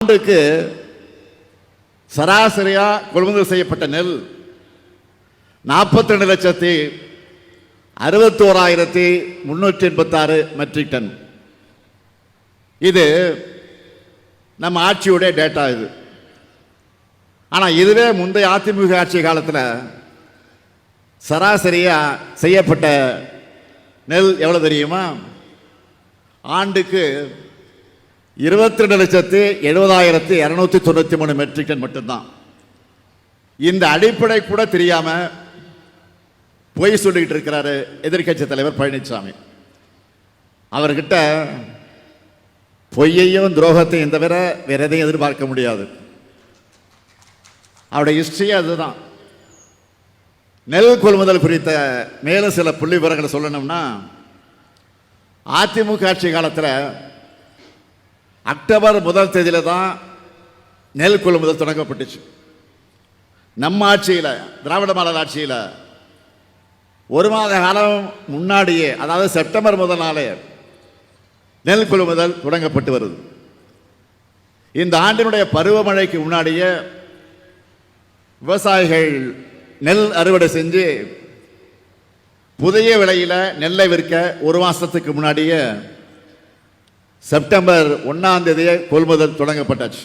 ஆண்டுக்கு சராசரியா கொள்முதல் செய்யப்பட்ட நெல் 42,61,386 மெட்ரிக் டன். இது நம்ம ஆட்சியுடைய டேட்டா. இது ஆனால் இதுவே முந்தைய அதிமுக ஆட்சி காலத்தில் சராசரியா செய்யப்பட்ட நெல் எவ்வளவு தெரியுமா? ஆண்டுக்கு 22,70,293 மெட்ரிக் டன் மட்டும்தான். இந்த அடிப்படை கூட தெரியாம பொய் சொல்லிட்டு இருக்கிறாரு எதிர்க்கட்சி தலைவர் பழனிசாமி. அவர்கிட்ட பொய்யையும் துரோகத்தையும் தவிர வேற எதையும் எதிர்பார்க்க முடியாது. அவருடைய ஹிஸ்டரியே அதுதான். நெல் கொள்முதல் குறித்த மேலும் சில புள்ளி விவரங்களை சொல்லணும்னா, அதிமுக ஆட்சி காலத்தில் அக்டோபர் 1 தேதியில தான் நெல் கொள்முதல் தொடங்கப்பட்டுச்சு. நம்ம ஆட்சியில், திராவிட மாடல் ஆட்சியில் ஒரு மாத காலம் முன்னாடியே, அதாவது செப்டம்பர் 1 நாளே நெல் கொள்முதல் தொடங்கப்பட்டு வருது. இந்த ஆண்டினுடைய பருவமழைக்கு முன்னாடியே விவசாயிகள் நெல் அறுவடை செஞ்சு புதிய விலையில் நெல்லை விற்க ஒரு மாசத்துக்கு முன்னாடியே செப்டம்பர் 1 தேதியே கொள்முதல் தொடங்கப்பட்டாச்சு.